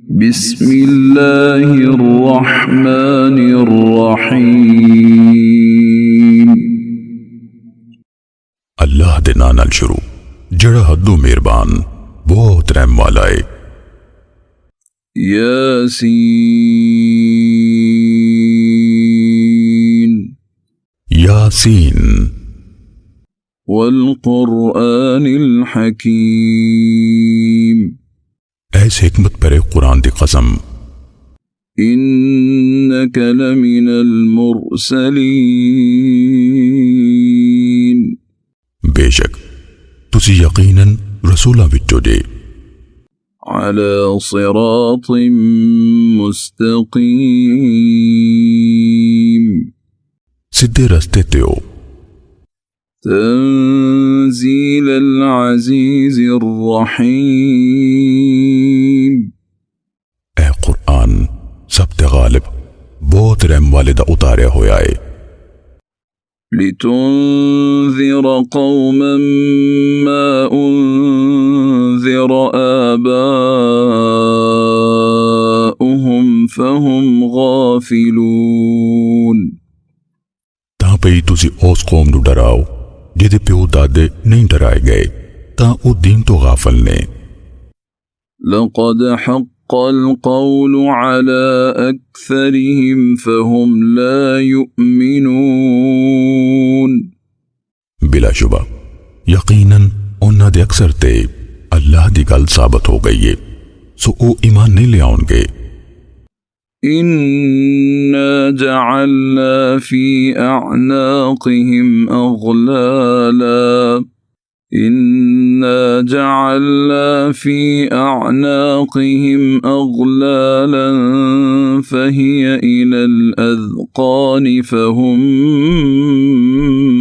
बिस्मिल्लाहिर्रहमानिर्रहीम। अल्लाह दे नां नाल शुरू जड़ा हद्दों मेहरबान बहुत रहम वाला है। यासीन यासीन वल कुरआनिल हकीम। ऐस हिकमत परे कुरान दी कसम। इन्नक लमिनल मुरसलीन। बेशक तुसी यकीनन रसूलां विचों जे। अला सिरातिम मुस्तकीम। सीधे रस्ते ते हो। तंजीलल अज़ीज़िर रहीम। ए कुरान सब ते गालिब बहुत रहम वाले दा उतारिया होया है। लितुन्ज़िर कौमन मा उन्ज़िर आबाउहुम फहुम गाफिलून। तां पई तुसी उस कौम नूं डराओ जिहदे प्यो दादे नहीं डराए गए, तां ओ दीन तो गाफल ने। लक़द हक़्क़ल क़ौलु अला अक्सरिहिम फहुम ला युमिनून। बिलाशुबा यकीनन उन्हां दे अक्सर ते अल्लाह दी गल साबित हो गई है, सो ओ ईमान नहीं ले आउणगे। इन्ना जअलना फी अअनाक़िहिम अग़लाला। इन्ना जअलना फी अअनाक़िहिम अग़लालन फ़हिय इलल अज़क़ानि फ़हुम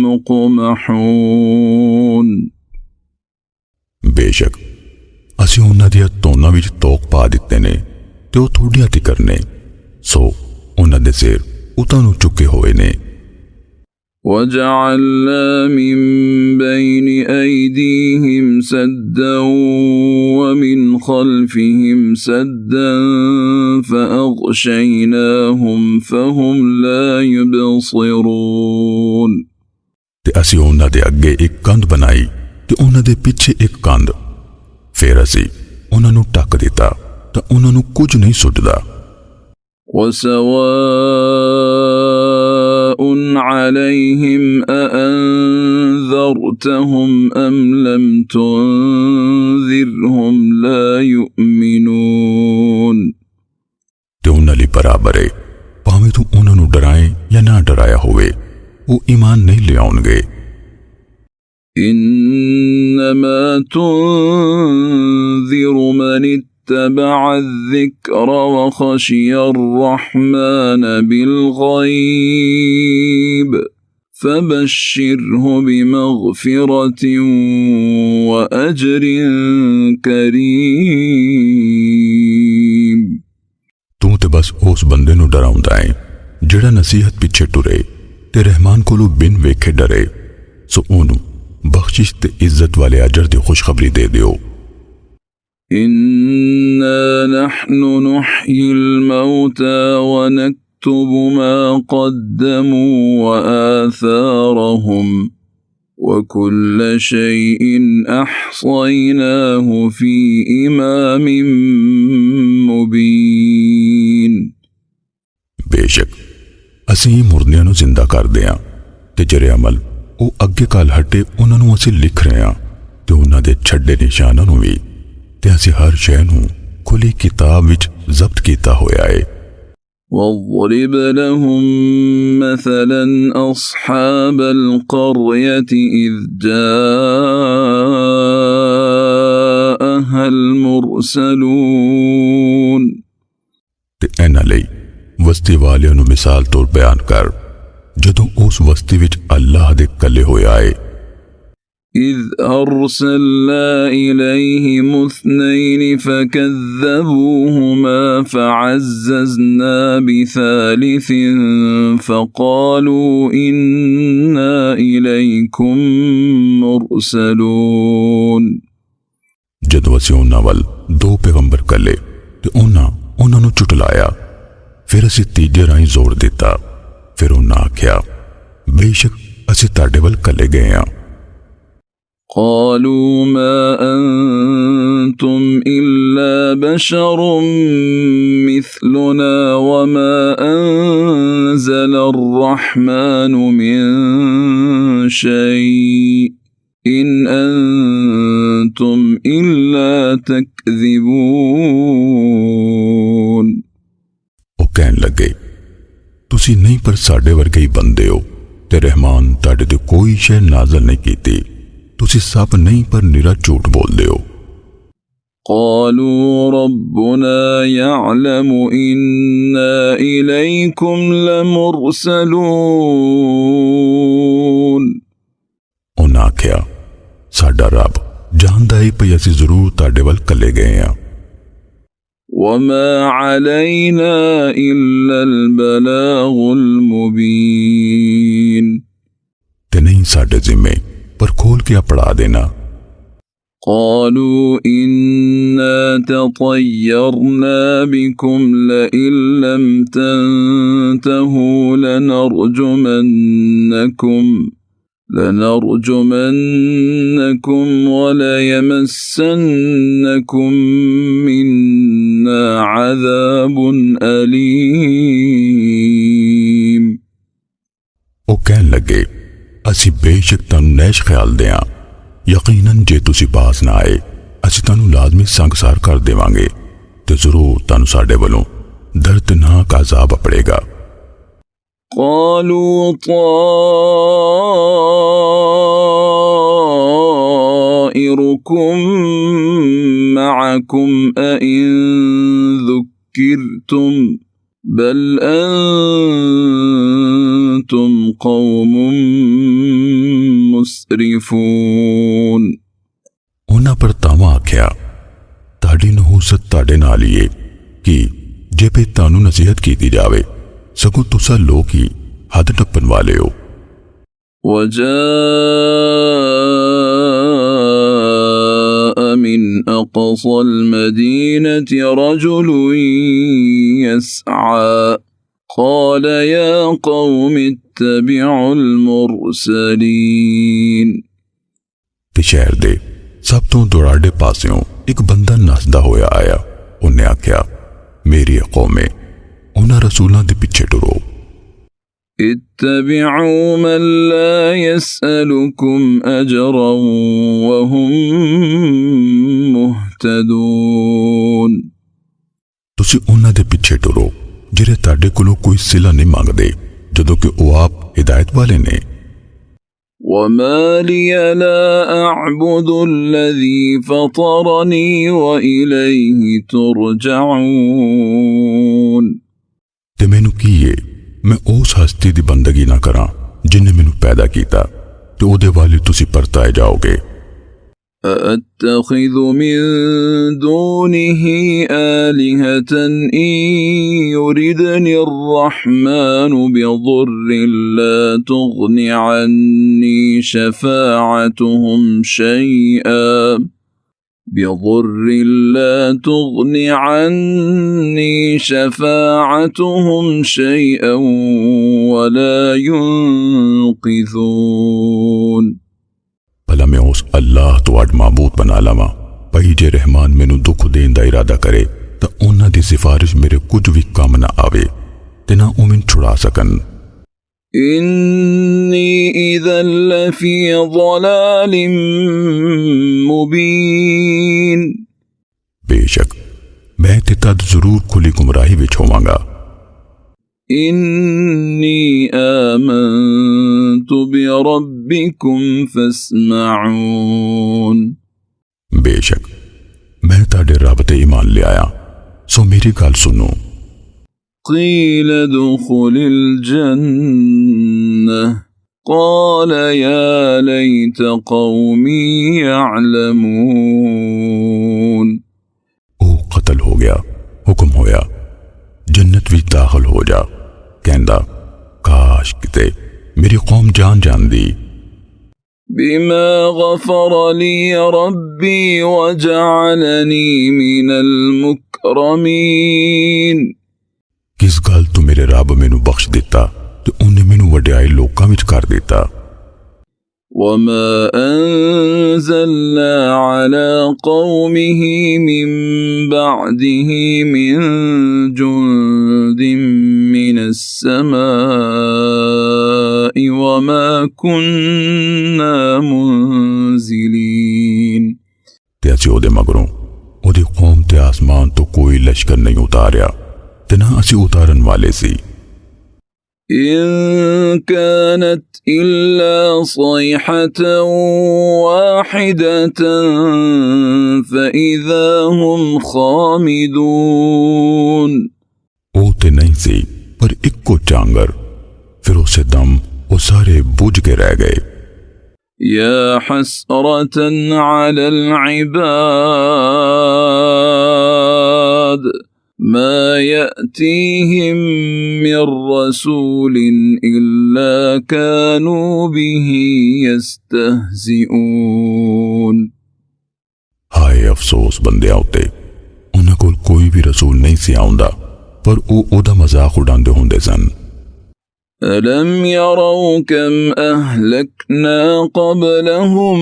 मुक़महून। बेशक असीं उन्हां दियां तोनां विच तोक पा दित्ते ने ते ओ थोड़ियां तिकर ने, सो उन्हां दे सिर उतां नूं चुके होए ने। वजअलना मिन बैनि ऐदीहिम सद्दन वमिन खल्फिहिम सद्दन फ़अग़शयनाहुम फ़हुम ला युबसिरून। ते असीं उन्हां दे अगे एक कंध बनाई ते उन्हां दे पिछे एक कंध, फिर असीं उन्हां नूं ढक दिता तां उन्हां नूं कुछ नहीं सुझदा। वसवाउन अलैहिम अअन्ज़रतहुम अम लम तुन्ज़िरहुम ला युमिनून। ते उन्हां लई बराबर है, भावें तू उन्हां नूं डराए या ना डराया होवे, वो ईमान नहीं ले आउणगे। इन्नमा तुन्ज़िरु मन इत्तबअ अज़्ज़िक्र व ख़शिय अर्रहमान बिलग़ैब फ़बश्शिरहु बिमग़फ़िरतिन व अज्रिन करीम। तू ते बस उस बंदे नूं डराउंदा है जिहड़ा नसीहत पिछे टुरे ते रहमान कोलों बिन वेखे डरे, सो ओनू बख्शिश ते इज्जत वाले अजर दी खुशखबरी दे दियो। इन्ना नहनु नुह्यिल मौता व नक्तुबु मा क़द्दमू व आथारहुम व कुल्ल शैइन अहसयनाहु फी इमामिन मुबीन। बेशक असीं मुर्दियां नूं जिंदा कर दियां ते जेरे अमल ਉਹ ਅੱਗੇ ਕੱਲ ਹਟੇ ਉਹਨਾਂ ਨੂੰ ਅਸੀਂ ਲਿਖ ਰਹੇ ਹਾਂ ਤੇ ਉਹਨਾਂ ਦੇ ਛੱਡੇ ਨਿਸ਼ਾਨਾਂ ਨੂੰ ਵੀ, ਤੇ ਅਸੀਂ ਹਰ ਸ਼ੈ ਨੂੰ ਖੁੱਲੀ ਕਿਤਾਬ ਵਿੱਚ ਜ਼ਬਤ ਕੀਤਾ ਹੋਇਆ ਹੈ। واضرب لهم مثلا أصحاب القرية إذ جاءها المرسلون। ਤੇ ਇਹਨਾਂ ਲਈ ਵਸਤੀ ਵਾਲਿਆਂ ਨੂੰ ਮਿਸਾਲ ਤੌਰ ਬਿਆਨ ਕਰ ਜਦੋਂ ਉਸ ਵਸਤੀ ਵਿੱਚ ਅੱਲਾਹ ਦੇ ਕੱਲੇ ਹੋਇਆ ਹੈ। إذ أرسلنا إليهم اثنين فكذبوهما فعززنا بثالث فقالوا إنا إليكم مرسلون। ਜਦੋਂ ਅਸੀਂ ਉਹਨਾਂ ਵੱਲ ਦੋ ਪੈਗੰਬਰ ਕੱਲੇ ਤੇ ਉਹਨਾਂ झुटलाया। फिर असीं तीजे राहीं जोर दिता। फिर उन्हां आख्या, बेशक असीं तुहाडे वल कल्ले गए हां। قالوا ما أنتم إلا بشر مثلنا وما أنزل الرحمن من شيء إن أنتم إلا تكذبون। ਉਹ ਕਹਿਣ ਲੱਗੇ, ਤੁਸੀਂ ਨਹੀਂ ਪਰ ਸਾਡੇ ਵਰਗੇ ਹੀ ਬੰਦੇ ਹੋ ਤੇ ਰਹਿਮਾਨ ਤੁਹਾਡੇ ਤੇ ਕੋਈ ਸ਼ੈ ਨਾਜ਼ਲ ਨਹੀਂ ਕੀਤੀ। ਤੁਸੀਂ ਸਭ नहीं पर निरा झूठ बोलते हो। قالوا ربنا يعلم إنا إليكم لمرسلون। उन्हें आख्या, साडा रब जानदा है भई असीं जरूर तुहाडे वल कल्ले गए हां। وما علينا إلا البلاغ المبين। ते नहीं साडे जिम्मे पर खोल के पढ़ा देना। قالوا إنا تطيرنا بكم لئن لم تنتهوا لنرجمنكم وليمسنكم منا عذاب أليم। ਉਹ ਕਹਿਣ ਲੱਗੇ, ਅਸੀਂ बेशक तुहानू नैश ख्याल दें। यकीनन जे तुसी बाज ना आए असीं तुहानू लाजमी संगसार कर देवांगे ते जरूर तुहानू साडे वल्लों दर्दनाक अजाब अपड़ेगा। قالوا طائركم معكم أئن ذكرتم بل أنتم قوم मुसरिफून। उन्हां पर तावा आख्या, ताड़ी नहूसत ताड़े नाल ही है कि जे पे तानू नसीहत कीती जावे सगों तुसा लोग ही हद टप्पन वाले हो। वजाअ मिन अक़सल मदीनति रजुलुन यसआ قال يا قوم اتبعوا المرسلين। ते शहर दे सब तो दुराडे पासियों एक बंदा नसदा होया आया। उन्हें आख्या, मेरी कौमे उन्हां रसूलां दे पिछे टुरो। اتبعوا من لا يسألكم أجرا وهم मुहतदून। तुसी उन्हां दे पिछे टुरो जिहड़े तुहाडे कोलों कोई सिला नहीं मांगदे जदों कि वो आप हिदायत वाले ने। وما لي لا أعبد الذي فطرني وإليه ترجعون। ते मैनू की है मैं उस हस्ती दी बंदगी ना करा जिन्हें मैनू पैदा कीता ते ओदे वाले तुसी परताए जाओगे। أأتخذ من دونه آلهة إن يردني الرحمن بضر لا تغن عني شفاعتهم شيئا ولا ينقذون। भला मैं उस अल्लाह तो अड माबूद बना लवां भई जे रहमान मैनू दुख देन दा इरादा करे तो उन्हां दी सिफारिश मेरे कुछ भी काम ना आवे ते ना ओ मैनू छुड़ा सकन। इन्नी इज़न लफ़ी ज़लालिम मुबीन। बेशक मैं ते तद जरूर खुली गुमराही विच होवांगा। इन्नी आमनतु बिरब्बिकुम फस्मऊन। बेशक मैं ताडे रब ते ईमान ले आया सो मेरी गल सुनो। क़ील दुख़ुलिल जन्नह क़ाल या लैत क़ौमी यअलमून। ओ कत्ल हो गया, हुक्म होया जन्नत विच दाखिल हो जा। कहंदा काश किते मेरी कौम जान दी। बिमा गफ़र ली रब्बी वजअलनी मिनल الأكرمين किस गल तू मेरे रब मैनू बख्श दिता ते उन्हें मैनू वड्याई लोकां विच कर दिता। وما أنزلنا على قومه من بعده من جند من السماء وما كنا منزلين ते असीं ओदे मगरों ओदी कौम ते आसमान तो कोई लश्कर नहीं उतारिया ते ना असीं उतारन वाले सी। إن كانت إلا صيحة واحدة فإذا هم خامدون ओ ते नहीं सी पर इक्को चांगर फिर उसे दम वो सारे बुझ के रह गए। يا حسرة على العباد ما يأتيهم من رسول إلا كانوا به يستهزئون हाय अफसोस बंदियां उत्ते उन्हां कोल कोई भी रसूल नहीं सी आउंदा पर वो ओदा मजाक उड़ांदे हुंदे सन। ألم يروا كم أهلكنا قبلهم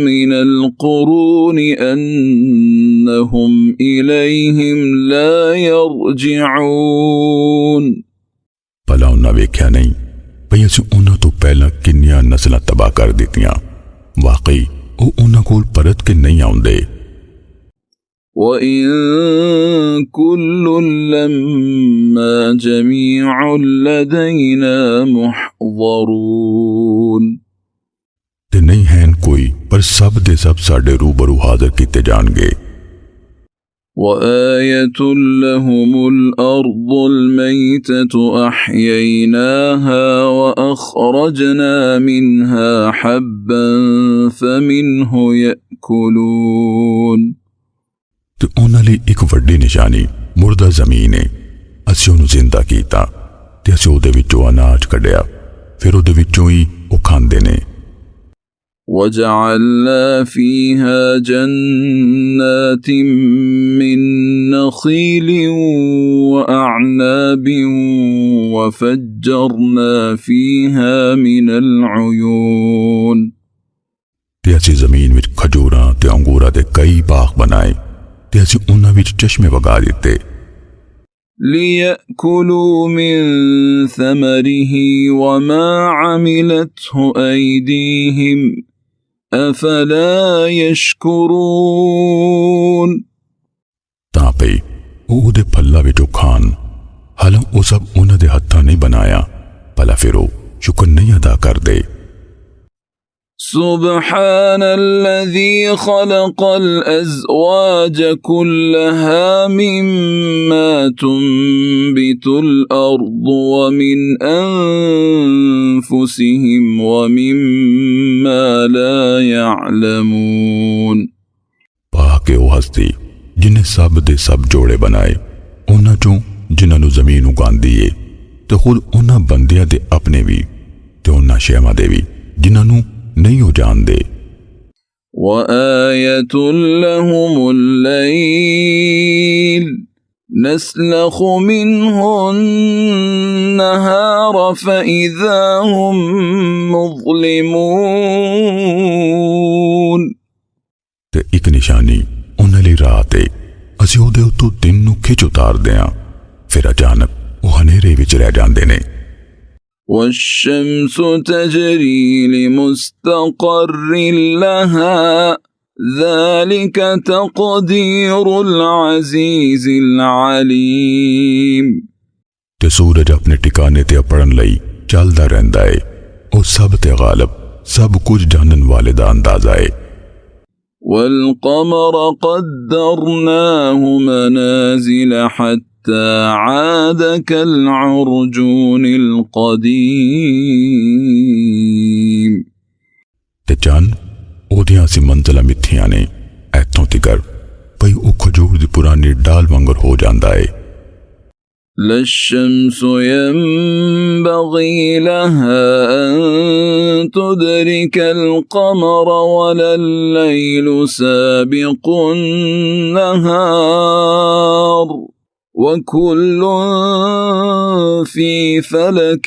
من القرون أنهم إليهم لا يرجعون भला उन्हां वेख्या नहीं भई असीं उन्हां तो पहलां किन्नियां नस्लां तबाह कर दित्तियां वाकई वो उन्हां कोल परत के नहीं आउंदे। وإن كل لما جميع لدينا محضرون ते नहीं हैं कोई पर सब दे सब साडे रूबरू हाजिर कीते जाणगे। وآية لهم الأرض الميتة أحييناها وأخرجنا منها حبا فمنه يأكلون ते उन्हां लई एक वड्डी निशानी मुर्दा जमीन है असीं उहनूं जिंदा कीता ते असीं उहदे विचों अनाज कढिया फिर उहदे विचों ही वो खांदे ने। وجعلنا فيها جنات من نخيل وأعناب وفجرنا فيها من العيون ते असीं जमीन विच खजूरां ते अंगूरां दे कई बाग बनाए ते असीं उन्हां विच चश्मे वगा दिते। ليأكلوا من ثمره وما عملته أيديهم أفلا يشكرون तां पई ਉਹਦੇ फल्ला विचों खान हालां वो सब उन्हां दे हत्थां नहीं बनाया भला फिर वो शुक्र नहीं अदा करदे। سبحان الذي خلق الأزواج كلها مما تنبت الأرض ومن أنفسهم ومما لا يعلمون पाके वो हस्ती जिन्हें सब दे सब जोड़े बनाए उन्हां चों जिन्हां नूं ज़मीन उगांदी है ते खुद उन्हां बंदियां दे अपने भी ते उन्हां शैवां दे भी जिन्हां नूं नहीं हो जानदे। وآية لهم الليل نسلخ منه النهار فإذا هم مظلمون ते एक निशानी उन्हां लई रात है असीं उहदे उत्तों दिन नूं खिच उतारदे हां फिर अचानक वो हनेरे विच रह जांदे ने। والشمس تجري لمستقر لها ذلك تقدير العزيز العليم ते सूरज अपने ठिकाने ते अपड़न लई चलदा रहिंदा है और सब ते गालिब सब कुछ जानन वाले दा अंदाजा है। والقمر قدرناه منازل حتى عاد كالعرجون القديم ते चंद ओदियां सी मंजिलां मिथियां ने ऐथों तिकर भई ओ खजूर दी पुरानी डाल वांगर हो जांदा है। لا الشمس ينبغي لها أن تدرك القمر ولا الليل سابق النهار وكل في فلك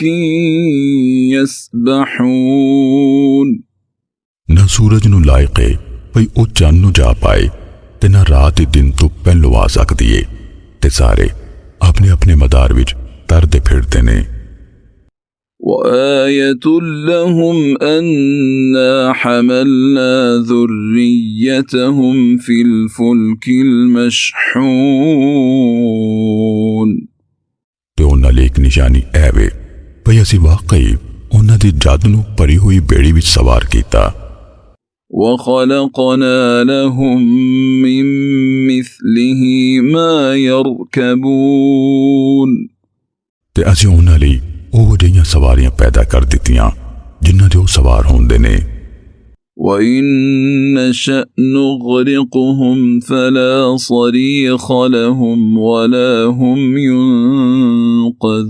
يسبحون ना सूरज नूं लायक है भई ओ चंद नूं जा पाए ते ना रात दिन तो पहलू आ सकती है ते सारे अपने अपने मदार विच तरदे फिरदे ने। وآية لهم أنا حملنا ذريتهم في الفلك المشحون ते उन्हां ਲਈ एक निशानी ऐ वे भई असीं वाकई उन्हां दी जद नूं भरी हुई बेड़ी विच सवार कीता। وخلقنا لهم من مثله ما يركبون ते असीं उन्हां ਲਈ ਉਹ ਜਿਹੀਆਂ ਸਵਾਰੀਆਂ ਪੈਦਾ ਕਰ ਦਿੱਤੀਆਂ ਜਿਨ੍ਹਾਂ ਦੇ ਉਹ ਸਵਾਰ ਹੁੰਦੇ ਨੇ। وإن نشأ نغرقهم فلا صريخ لهم ولا هم ينقذون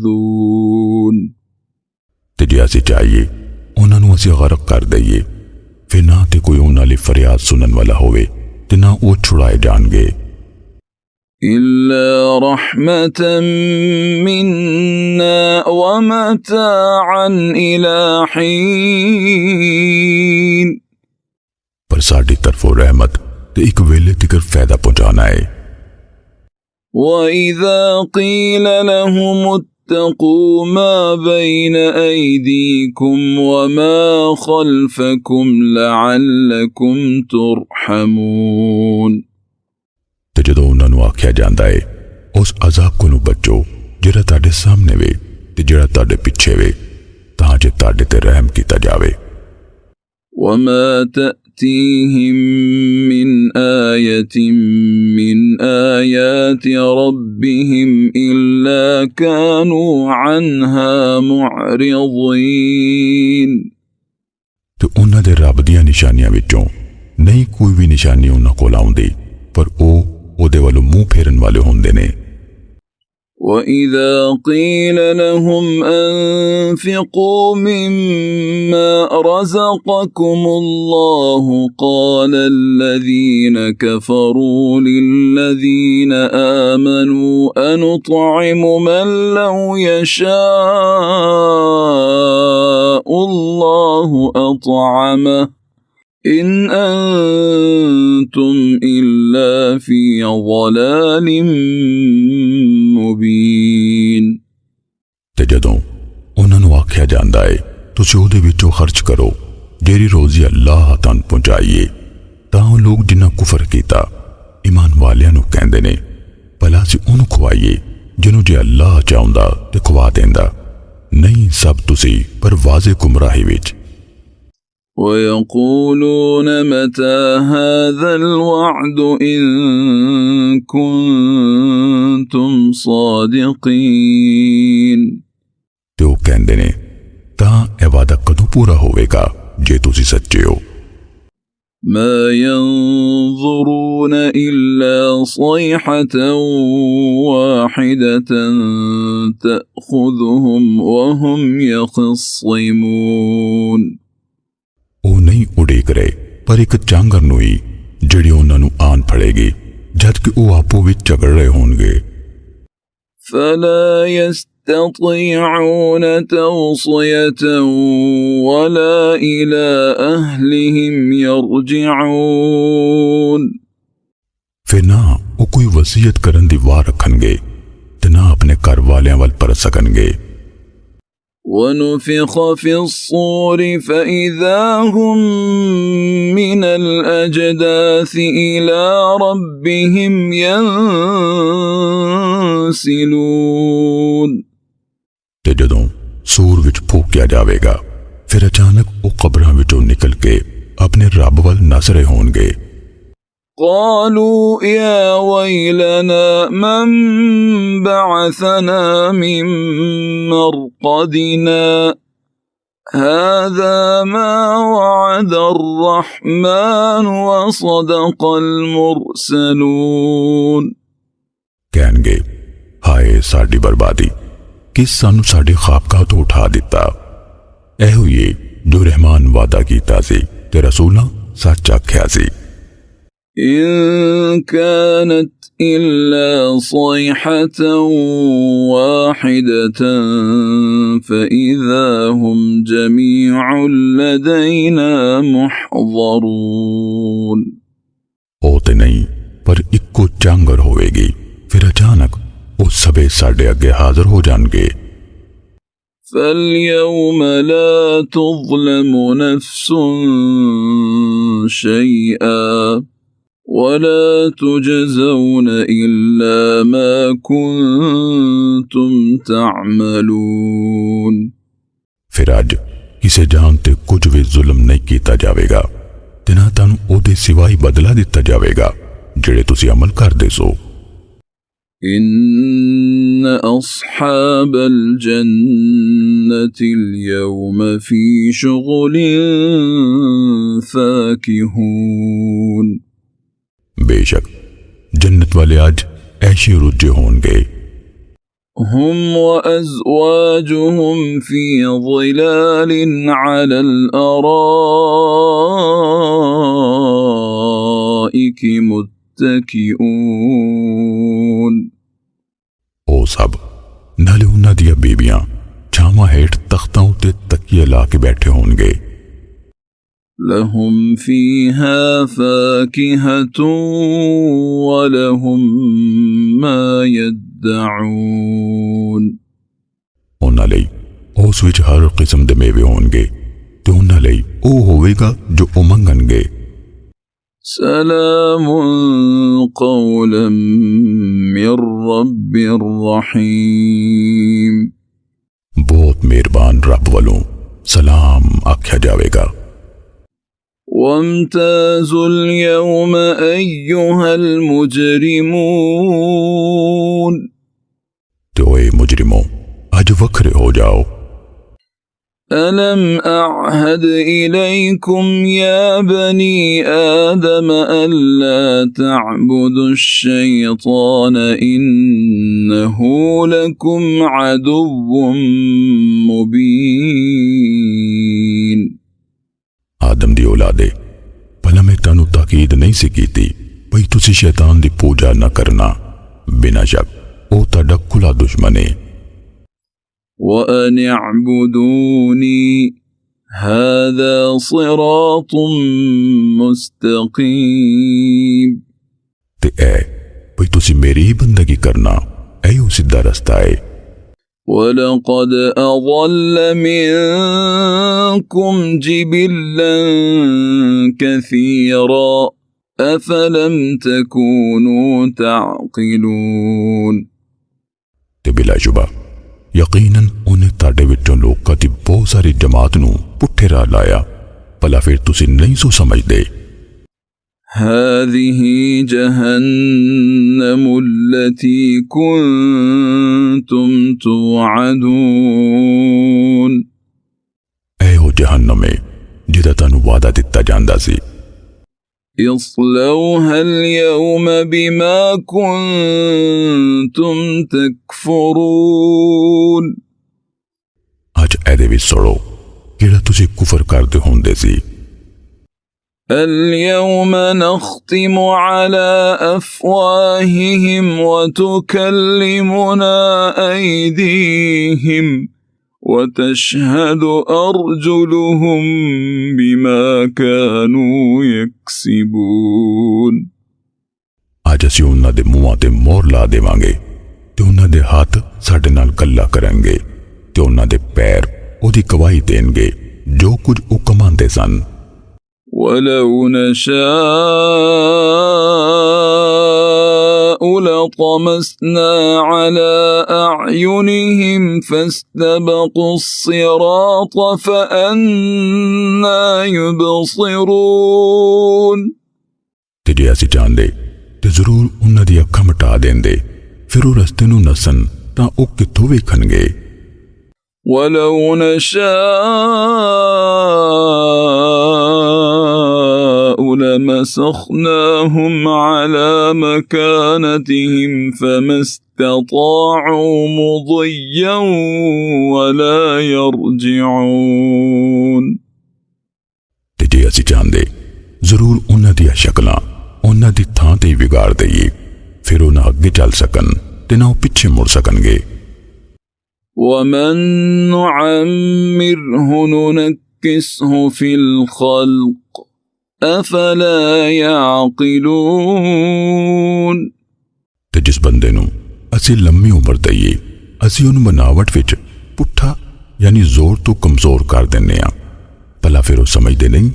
ਤੇ ਜੇ ਅਸੀਂ ਚਾਹੀਏ ਉਹਨਾਂ ਨੂੰ ਅਸੀਂ ਗਰਕ ਕਰ ਦਈਏ ਫਿਰ ਨਾ ਤੇ ਕੋਈ ਉਹਨਾਂ ਲਈ ਫਰਿਆਦ ਸੁਣਨ ਵਾਲਾ ਹੋਵੇ ਤੇ ਨਾ ਉਹ ਛੁਡਾਏ ਜਾਣਗੇ। إلا رحمة منا ومتاعا إلى حين पर साडी तरफों रहमत ते एक वेले तिकर फायदा पहुंचाना है। وإذا قيل لهم اتقوا ما بين أيديكم وما خلفكم لعلكم ترحمون ते जदों उन्हां नूं आख्या जांदा है उस अजाब को बचो जिहड़ा तुहाडे सामने वे ते जिहड़ा तुहाडे पिछे वे तां जे तुहाडे ते रहम कीता जावे। وما تأتيهم من آية من آيات ربهم إلا كانوا عنها معرضين ते उन्हां दे रब दीयां निशानियां विचों नहीं कोई भी निशानी उन्हां कोल आउंदी पर ਉਹ ਉਹਦੇ ਵੱਲੋਂ ਮੂੰਹ ਫੇਰਨ ਵਾਲੇ ਹੁੰਦੇ ਨੇ। وإذا قيل لهم أنفقوا مما رزقكم الله قال الذين كفروا للذين آمنوا أنطعم من لو يشاء الله أطعمه إن أنتم إلا في ضلال مبين ਤੇ ਜਦੋਂ ਉਹਨਾਂ ਨੂੰ ਆਖਿਆ ਜਾਂਦਾ ਹੈ ਤੁਸੀਂ ਉਹਦੇ ਵਿੱਚੋਂ ਖਰਚ ਕਰੋ ਜਿਹੜੀ ਰੋਜ਼ੀ ਅੱਲਾਹ ਤੁਹਾਨੂੰ ਪਹੁੰਚਾਈਏ ਤਾਂ ਉਹ ਲੋਕ ਜਿਨ੍ਹਾਂ ਕੁਫਰ ਕੀਤਾ ਈਮਾਨ ਵਾਲਿਆਂ ਨੂੰ ਕਹਿੰਦੇ ਨੇ ਭਲਾ ਅਸੀਂ ਉਹਨੂੰ ਖਵਾਈਏ ਜਿਹਨੂੰ ਜੇ ਅੱਲਾਹ ਚਾਹੁੰਦਾ ਤੇ ਖਵਾ ਦਿੰਦਾ ਨਹੀਂ ਸਭ ਤੁਸੀਂ ਪਰ ਵਾਜ਼ਿਹ ਗੁੰਮਰਾਹੀ ਵਿੱਚ। ويقولون متى هذا الوعد إن كنتم صادقين ਤੇ ਉਹ ਕਹਿੰਦੇ ਨੇ ਤਾਂ ਇਹ ਵਾਅਦਾ ਕਦੋਂ ਪੂਰਾ ਹੋਵੇਗਾ ਜੇ ਤੁਸੀਂ ਸੱਚੇ ਹੋ। ما ينظرون إلا صيحة واحدة تأخذهم وهم يخصمون ਉਹ ਨਹੀਂ ਉਡੀਕ ਰਹੇ ਪਰ ਇੱਕ ਚਾਂਗਰ ਨੂੰ ਹੀ ਜਿਹੜੀ ਉਹਨਾਂ ਨੂੰ ਆਣ ਫੜੇਗੀ ਜਦ ਕਿ ਉਹ ਆਪੋ ਵਿੱਚ ਝਗੜ ਰਹੇ ਹੋਣਗੇ। فلا يستطيعون توصية ولا إلى أهلهم يرجعون ਫਿਰ ਨਾ ਉਹ ਕੋਈ ਵਸੀਅਤ ਕਰਨ ਦੀ ਵਾਰ ਰੱਖਣਗੇ ਤੇ ਨਾ ਆਪਣੇ ਘਰ ਵਾਲਿਆਂ ਵੱਲ ਪਰਤ ਸਕਣਗੇ। ونفخ في الصور فإذا هم من الأجداث إلى ربهم ينسلون ਤੇ ਜਦੋਂ ਸੂਰ ਵਿੱਚ ਫੂਕਿਆ ਜਾਵੇਗਾ ਫਿਰ ਅਚਾਨਕ ਉਹ ਕਬਰਾਂ ਵਿੱਚੋਂ ਨਿਕਲ ਕੇ ਆਪਣੇ ਰੱਬ ਵੱਲ ਨੱਸ ਰਹੇ ਹੋਣਗੇ। قالوا يا ويلنا من بعثنا من مرقدنا هذا ما وعد الرحمن وصدق المرسلون ਕਹਿਣਗੇ ਹਾਏ ਸਾਡੀ ਬਰਬਾਦੀ ਕਿਸ ਸਾਨੂੰ ਸਾਡੇ ਖਾਬਗਾਹ ਤੋਂ ਉਠਾ ਦਿੱਤਾ ਇਹੋ ਹੀ जो रहमान वादा कीता सी ते रसूलां सच आख्या सी। إن كانت إلا صيحة واحدة فإذا هم جميع لدينا محضرون। ਉਹ ਤੇ ਨਹੀਂ ਪਰ ਇੱਕੋ ਚਾਂਗਰ ਹੋਵੇਗੀ, ਫਿਰ ਅਚਾਨਕ ਉਹ ਸਭੇ ਸਾਡੇ ਅੱਗੇ ਹਾਜ਼ਰ ਹੋ ਜਾਣਗੇ। فاليوم لا تظلم نفس شيئا ولا تجزون إلا ما كنتم تعملون। ਫਿਰ ਅੱਜ ਕਿਸੇ ਜਾਨ ਤੇ ਕੁਝ ਵੀ ਜ਼ੁਲਮ ਨਹੀਂ ਕੀਤਾ ਜਾਵੇਗਾ ਤੇ ਨਾ ਤੁਹਾਨੂੰ ਉਹਦੇ ਸਿਵਾ ਹੀ ਬਦਲਾ ਦਿੱਤਾ ਜਾਵੇਗਾ ਜਿਹੜੇ ਤੁਸੀਂ ਅਮਲ ਕਰਦੇ ਸੋ। إن أصحاب الجنة اليوم في شغل فاكهون। बेशक जन्नत वाले आज ऐशे रुझे होंगे। هم وأزواجهم في ظلال على الأرائك متكئون। ਉਹ ਸਭ ਨਾਲੇ ਉਹਨਾਂ ਦੀਆਂ ਬੀਬੀਆਂ ਛਾਵਾਂ ਹੇਠ ਤਖਤਾਂ ਉੱਤੇ ਤਕੀਏ ਲਾ ਕੇ ਬੈਠੇ ਹੋਣਗੇ। لهم فيها فاكهة ولهم ما يدعون। ਉਹਨਾਂ ਲਈ ਉਸ ਵਿੱਚ ਹਰ ਕਿਸਮ ਦੇ ਮੇਵੇ ਹੋਣਗੇ ਤੇ ਉਹਨਾਂ ਲਈ ਉਹ ਹੋਵੇਗਾ ਜੋ ਉਹ ਮੰਗਣਗੇ। سلام قولا من رب رحيم। ਬਹੁਤ ਮਿਹਰਬਾਨ ਰੱਬ ਵੱਲੋਂ ਸਲਾਮ ਆਖਿਆ ਜਾਵੇਗਾ। وامتازوا اليوم أيها المجرمون। ਤੇ ਓਏ ਮੁਜਰਿਮੋ ਅੱਜ ਵੱਖਰੇ ਹੋ ਜਾਓ। ألم أعهد إليكم يا بني آدم ألا تعبدوا الشيطان إنه لكم عدو مبين। ਆਦਮ ਦੀ ਔਲਾਦੇ ਭਲਾ ਮੈਂ ਤੁਹਾਨੂੰ ਤਾਕੀਦ ਨਹੀਂ ਸੀ ਕੀਤੀ ਭਈ ਤੁਸੀਂ ਸ਼ੈਤਾਨ ਦੀ ਪੂਜਾ ਨਾ ਕਰਨਾ, ਬਿਨਾਂ ਸ਼ੱਕ ਉਹ ਤੁਹਾਡਾ ਖੁੱਲਾ ਦੁਸ਼ਮਣ ਹੈ। وأن اعبدوني هذا صراط مستقيم। ਤੇ ਇਹ ਭਈ ਤੁਸੀਂ ਮੇਰੀ ਹੀ ਬੰਦਗੀ ਕਰਨਾ, ਇਹੋ ਸਿੱਧਾ ਰਸਤਾ ਹੈ। ولقد أضل منكم جبلا كثيرا أفلم تكونوا تعقلون। ਤੇ ਬਿਲਾਸ਼ੁਬਾ ਯਕੀਨਨ ਉਹਨੇ ਤੁਹਾਡੇ ਵਿੱਚੋਂ ਲੋਕਾਂ ਦੀ ਬਹੁਤ ਸਾਰੀ ਜਮਾਤ ਨੂੰ ਪੁੱਠੇ ਰਾਹ ਲਾਇਆ, ਭਲਾ ਫਿਰ ਤੁਸੀਂ ਨਹੀਂ ਸੋ ਸਮਝਦੇ। هذه جهنم التي كنتم توعدون। ਇਹੋ ਜਹੰਨਮ ਹੈ ਜਿਹਦਾ ਤੁਹਾਨੂੰ ਵਾਅਦਾ ਦਿੱਤਾ ਜਾਂਦਾ ਸੀ। اصلوها اليوم بما كنتم تكفرون। ਅੱਜ ਇਹਦੇ ਵਿੱਚ ਸੜੋ ਜਿਹੜਾ ਤੁਸੀਂ ਕੁਫਰ ਕਰਦੇ ਹੁੰਦੇ ਸੀ। اليوم نختم على أفواههم وتكلمنا أيديهم وتشهد أرجلهم بما كانوا يكسبون। ਅੱਜ ਅਸੀਂ ਉਹਨਾਂ ਦੇ ਮੂੰਹਾਂ ਤੇ ਮੋਹਰ ਲਾ ਦੇਵਾਂਗੇ ਤੇ ਉਹਨਾਂ ਦੇ ਹੱਥ ਸਾਡੇ ਨਾਲ ਗੱਲਾਂ ਕਰਨਗੇ ਤੇ ਉਹਨਾਂ ਦੇ ਪੈਰ ਉਹਦੀ ਗਵਾਹੀ ਦੇਣਗੇ ਜੋ ਕੁਝ ਉਹ ਕਮਾਉਂਦੇ ਸਨ। ولو نشاء لطمسنا على أعينهم فاستبقوا الصراط فأنى يبصرون। ਤੇ ਜੇ ਅਸੀਂ ਚਾਹੁੰਦੇ ਤੇ ਜ਼ਰੂਰ ਉਹਨਾਂ ਦੀ ਅੱਖਾਂ ਮਿਟਾ ਦਿੰਦੇ, ਫਿਰ ਉਹ ਰਸਤੇ ਨੂੰ ਨਸਣ ਤਾਂ ਉਹ ਕਿੱਥੋਂ ਵੇਖਣਗੇ। ولو نشاء لمسخناهم على مكانتهم فما استطاعوا مضيا ولا يرجعون۔ जे असीं चाहते जरूर उन्हां दीयां शक्लां उन्हां दी थां ते विगाड़ दईए, फिर वो ना अगे चल सकन ते ना वो पिछे मुड़ सकणगे। वमन नुअम्मिरहु नुनक्किसहु फिल खल्क़ अफला याक़िलून। ते जिस बंदे नूं असीं लंबी उम्र दईए असीं उहनूं बनावट विच पुट्ठा यानी जोर तो कमजोर कर दिंदे आ, भला फिर वो समझदे नहीं।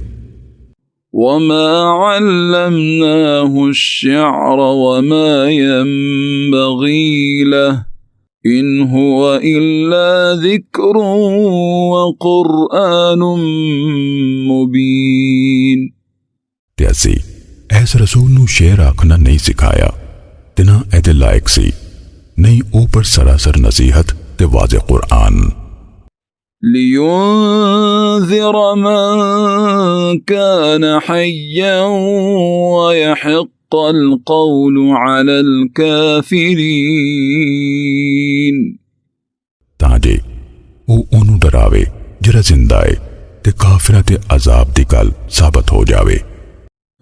वमा अल्लमनाहु अश्शिअर वमा यंबगी लहु इन हुवा इल्ला ज़िक्रुन व क़ुरआनुम मुबीन। ते असीं ऐस रसूल नूं शेर आखना नहीं सिखाया ते ना एदे लायक सी, नहीं ओ पर सरासर नसीहत ते वाज़े कुरान। लियुन्ज़िर मन कान हय्यन व यहिक़्क़ल क़ौलु अलल काफ़िरीन। ताजे ओ ओनू डरावे जरा जिंदा है ते काफिरां ते अजाब दी गल साबित हो जावे।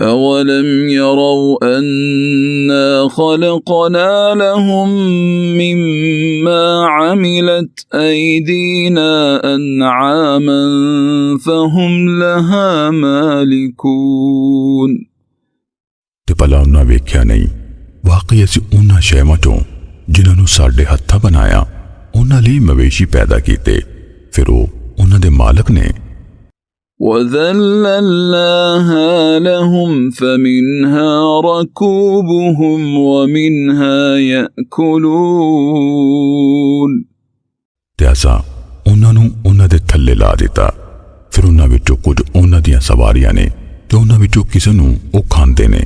अवलम यरौ अन्ना खलक़ना लहुम मिम्मा अमिलत ऐदीना अन्आमन फहुम लहा मालिकून। ते भला उन्हां वेख्या नहीं वाकई असीं उन्हां शैवां चों जिन्हां नूं साडे हत्थां बनाया उन्हां लई मवेशी पैदा कीते, फिर वो उन्हां दे मालक ने। वज़ल्लल्नाहा लहुम फमिन्हा रकूबुहुम वमिन्हा यअकुलून। ते असां उन्हां नूं उन्हां दे थल्ले ला दिता, फिर उन्हां विचों कुछ उन्हां दियां सवारियां ने ते उन्हां विचों किसे नूं वो खांदे ने।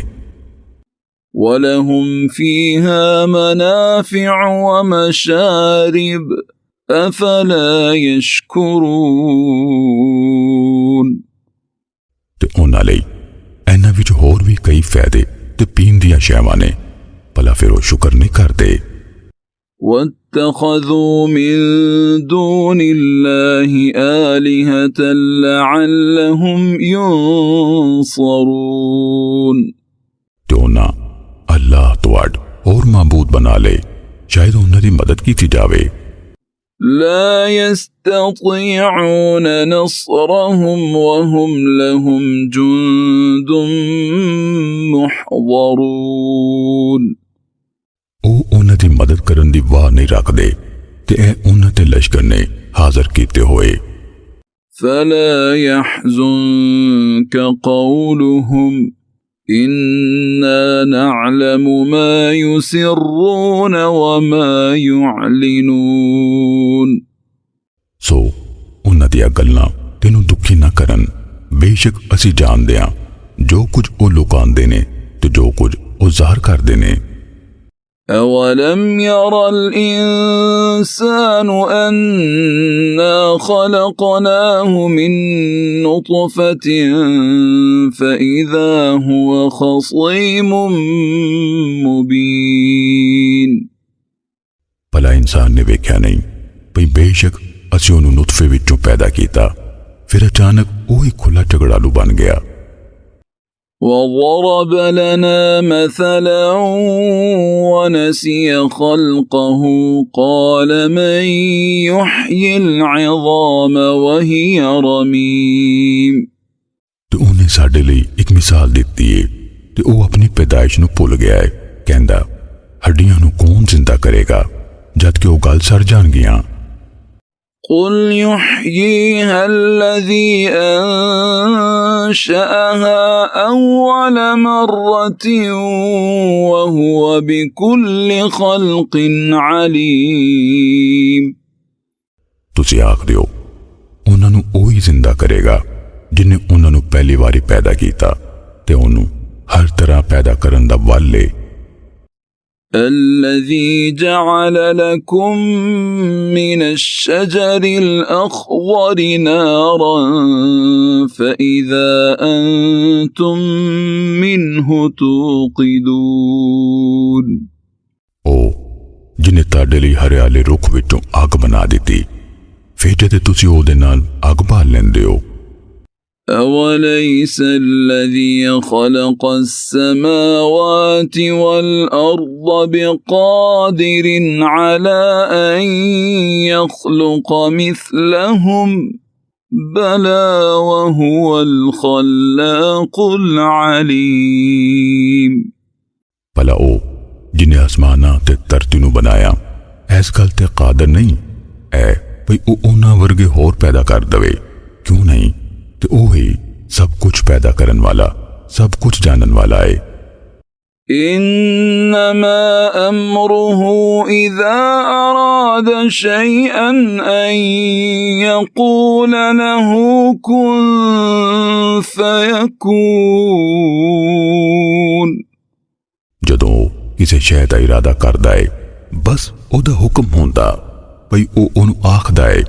वलहुम फीहा मनाफिअ व मशारिब अफला यशकुरून। ते उन्हां लई इन्हां विच होर भी कई फायदे ते पीण दियां शैवां ने, भला फिर वो शुक्र नहीं करदे। वत्तखज़ू मिन दूनिल्लाहि आलिहतन लअल्लहुम युंसरून। ते उन्हां अल्लाह तो अड और माबूद बना ले, शायद उन्हां दी मदद की जावे। ला यस्ततीअून नस्रहुम वहुम लहुम जुंदुम मुहज़रून। ओ उन्हां दी मदद करन दी वाह नहीं रखदे ते ए उन्हां ते लश्कर ने हाजिर कीते होए। फला यहज़ुनक क़ौलुहुम इन्ना नअलमु मा युसिर्रून व मा युअलिनून। सो उन्हां दियां गल्लां तेनू दुखी ना करन, बेशक असी जानदे हां जो कुछ वो लुकांदे ने ते जो कुछ वो ज़ाहिर करदे ने। अवलम यरल इंसानु अन्ना खलक़नाहु मिन नुत्फ़तिन फ़इज़ा हुवा ख़सीमुम मुबीन। भला इंसान ने वेख्या नहीं भई बेशक असी उन्हें नुत्फे विचों पैदा किया, फिर अचानक वही खुला झगड़ालू बन गया। वज़रब लना मसला वनसिय ख़ल्क़हु क़ाल मन युह्यिल इज़ाम वहिय रमीम। तो उन्हें साडे लई एक मिसाल दिती है ते वो अपनी पैदाइश नूं भुल गया है, कहंदा हड्डियां नूं कौन जिंदा करेगा जबकि वो गल सड़ जाणगियां। क़ुल युह्यीहा अल्लज़ी अंशअहा अव्वल मर्रतिन व हुवा बिकुल्लि ख़ल्क़िन अलीम। तुसी आख दिओ उन्हां नूं ओही जिंदा करेगा जिन्हें उन्हां नूं पहली वारी पैदा कीता ते उन्हूं हर तरह पैदा करन दा वल है। الذي جعل لكم من الشجر الأخضر نارا فإذا أنتم منه توقدون। ओ जिन्हें ताडे लई हरियाले रुख विचों अग बना दिती, फिर जदे तुसी ओहदे नाल अग बाल लैंदे हो। أوليس الذي خلق السماوات والأرض بقادر على أن يخلق مثلهم بلى وهو الخلاق العليم भला ओ जिन्हें आसमाना ते धरती नूं बनाया इस गल ते कादर नहीं है भई ओ उन्हां वर्गे होर पैदा कर दवे क्यों नहीं ते ओ ही सब कुछ पैदा करन वाला सब कुछ जानन वाला है إنما أمره إذا أراد شيئا أن يقول له كن فيكون जदों किसी शै दा इरादा करदा है बस ओदा हुक्म होंदा भई ओ ओनू आखदा है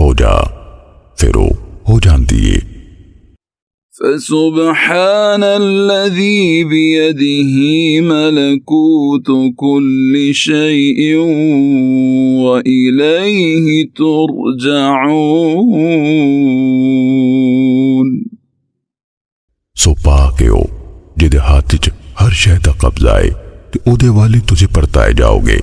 हो जा फिर ओ हो जांदी है فسبحان الذي بيده ملكوت كل شيء وإليه ترجعون सो पाके ओ जिहदे हाथ च हर शै दा कब्जा है ते ओदे वाले तुझे परताए जाओगे